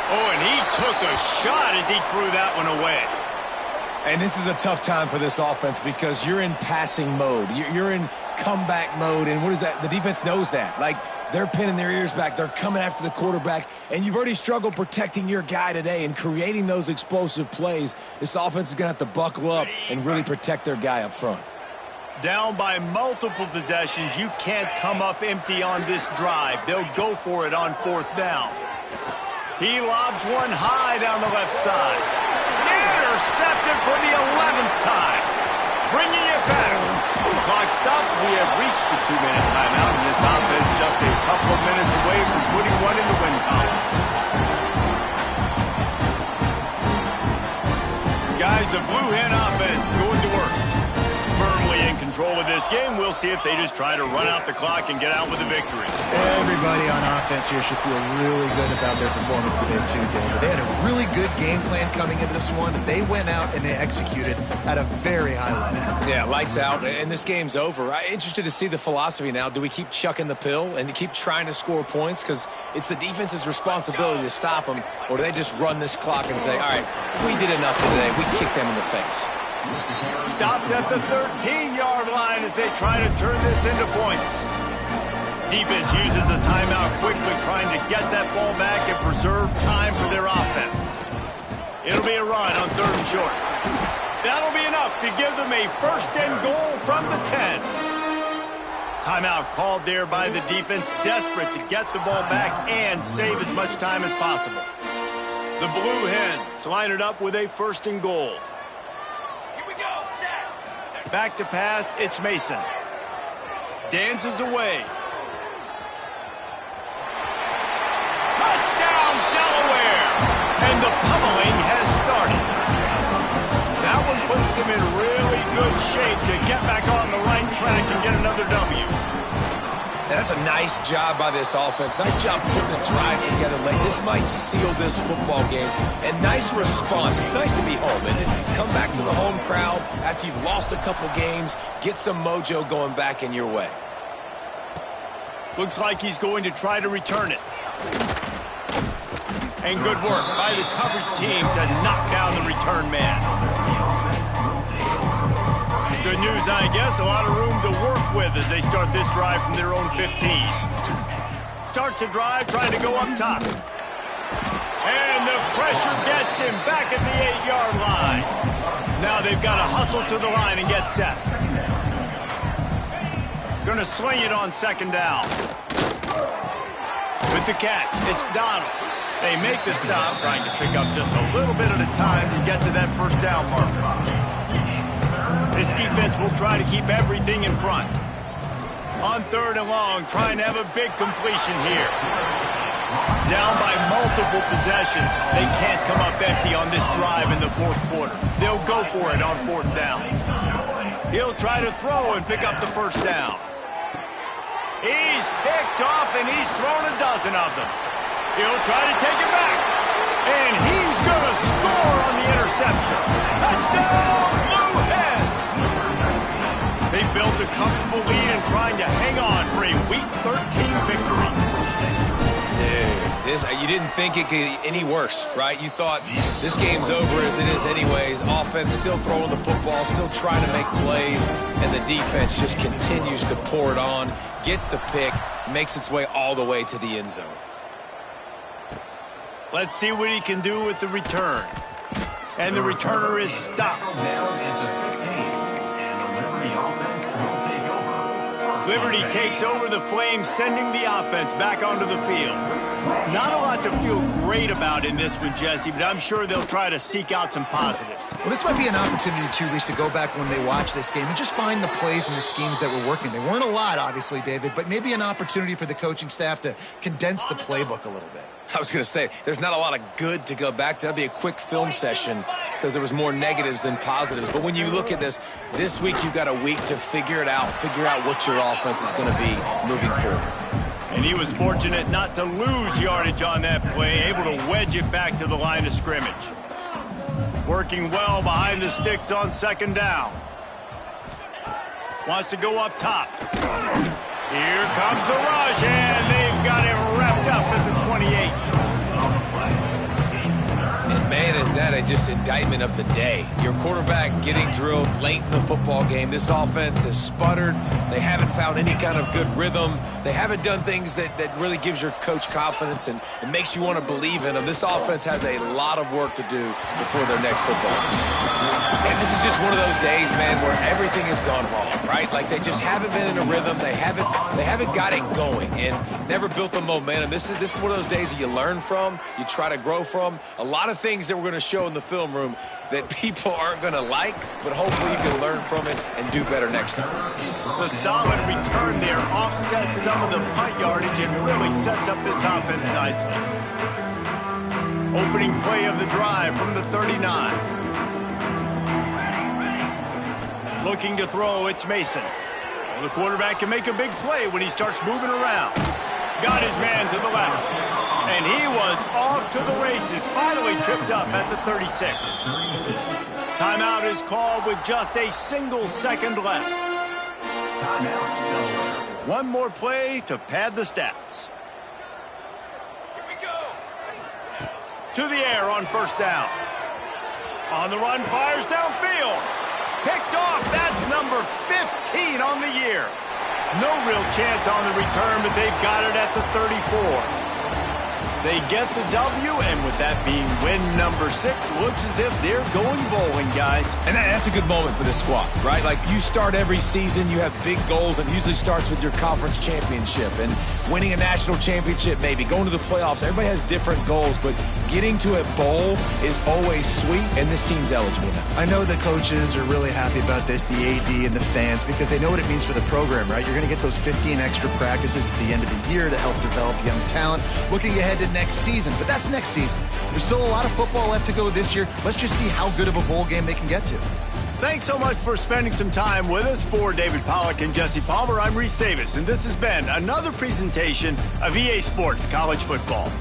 Oh, and he took a shot as he threw that one away. And this is a tough time for this offense because you're in passing mode. You're in comeback mode, and what is that? The defense knows that. Like, they're pinning their ears back. They're coming after the quarterback, and you've already struggled protecting your guy today and creating those explosive plays. This offense is going to have to buckle up and really protect their guy up front. Down by multiple possessions, you can't come up empty on this drive. They'll go for it on 4th down. He lobs one high down the left side. Intercepted for the 11th time. Bringing it back. Clock stops. We have reached the 2-minute timeout, and this offense just a couple of minutes away from putting one in the win column. Guys, the Blue Hen offense going to work. Firmly in control of this game. We'll see if they just try to run out the clock and get out with a victory. Everybody on offense here should feel really good about their performance today, too, David. They had a really good game plan coming into this one. They went out and they executed at a very high level. Yeah, lights out, and this game's over. I'm interested to see the philosophy now. Do we keep chucking the pill and keep trying to score points? Because it's the defense's responsibility to stop them, or do they just run this clock and say, all right, we did enough today. We kicked them in the face. Stopped at the 13-yard line as they try to turn this into points. Defense uses a timeout quickly, trying to get that ball back and preserve time for their offense. It'll be a run on 3rd and short. That'll be enough to give them a 1st and goal from the 10. Timeout called there by the defense, desperate to get the ball back and save as much time as possible. The Blue Hens line it up with a 1st and goal. Back to pass, it's Mason. Dances away. Touchdown, Delaware! And the pummeling has started. That one puts them in really good shape to get back on the right track and get another W. And that's a nice job by this offense. Nice job putting the drive together late. This might seal this football game. And nice response. It's nice to be home, isn't it? Come back to the home crowd after you've lost a couple games. Get some mojo going back in your way. Looks like he's going to try to return it. And good work by the coverage team to knock down the return man. Good news, I guess. A lot of room to work with as they start this drive from their own 15. Starts the drive trying to go up top. And the pressure gets him back at the 8-yard line. Now they've got to hustle to the line and get set. Going to sling it on second down. With the catch, it's Donald. They make the stop, trying to pick up just a little bit at a time to get to that first down marker. This defense will try to keep everything in front. On third and long, trying to have a big completion here. Down by multiple possessions. They can't come up empty on this drive in the fourth quarter. They'll go for it on fourth down. He'll try to throw and pick up the first down. He's picked off, and he's thrown a dozen of them. He'll try to take it back. And he's going to score on the interception. Touchdown, Blue Hens! They built a comfortable lead and trying to hang on for a Week 13 victory. Dude, you didn't think it could get any worse, right? You thought this game's over as it is anyways. Offense still throwing the football, still trying to make plays, and the defense just continues to pour it on, gets the pick, makes its way all the way to the end zone. Let's see what he can do with the return. And the returner is stopped. Down at the 15, and the Liberty offense will take over. Liberty takes over the Flames, sending the offense back onto the field. Not a lot to feel great about in this one, Jesse, but I'm sure they'll try to seek out some positives. Well, this might be an opportunity, too, Reese, to go back when they watch this game and just find the plays and the schemes that were working. They weren't a lot, obviously, David, but maybe an opportunity for the coaching staff to condense the playbook a little bit. I was going to say, there's not a lot of good to go back to. That'd be a quick film session because there was more negatives than positives. But when you look at this week you've got a week to figure out what your offense is going to be moving forward. And he was fortunate not to lose yardage on that play, able to wedge it back to the line of scrimmage. Working well behind the sticks on second down. Wants to go up top. Here comes the rush, and they've got him wrapped up at the 28. And man, is that just indictment of the day. Your quarterback getting drilled late in the football game. This offense has sputtered. They haven't found any kind of good rhythm. They haven't done things that really gives your coach confidence and it makes you want to believe in them. This offense has a lot of work to do before their next football game. And this is just one of those days, man, where everything has gone wrong, right? Like they just haven't been in a rhythm. They haven't got it going and never built the momentum. This is one of those days that you learn from, you try to grow from. A lot of things that we're going to show in the film room that people aren't going to like, but hopefully you can learn from it and do better next time. The solid return there offsets some of the punt yardage and really sets up this offense nicely. Opening play of the drive from the 39. Looking to throw, it's Mason. Well, the quarterback can make a big play when he starts moving around. Got his man to the left. And he was off to the races, finally tripped up at the 36. Timeout is called with just a single second left. One more play to pad the stats. Here we go. To the air on first down. On the run, fires downfield. Picked off, that's number 15 on the year. No real chance on the return, but they've got it at the 34. They get the W, and with that being win number 6, looks as if they're going bowling, guys. And that's a good moment for this squad, right? Like, you start every season, you have big goals, and usually starts with your conference championship and winning a national championship, maybe going to the playoffs. Everybody has different goals, but getting to a bowl is always sweet, and this team's eligible now. I know the coaches are really happy about this, the AD and the fans, because they know what it means for the program, right? You're going to get those 15 extra practices at the end of the year to help develop young talent. Looking ahead to next season, but that's next season. There's still a lot of football left to go this year. Let's just see how good of a bowl game they can get to. Thanks so much for spending some time with us. For David Pollack and Jesse Palmer, I'm Reese Davis, and this has been another presentation of EA Sports College Football.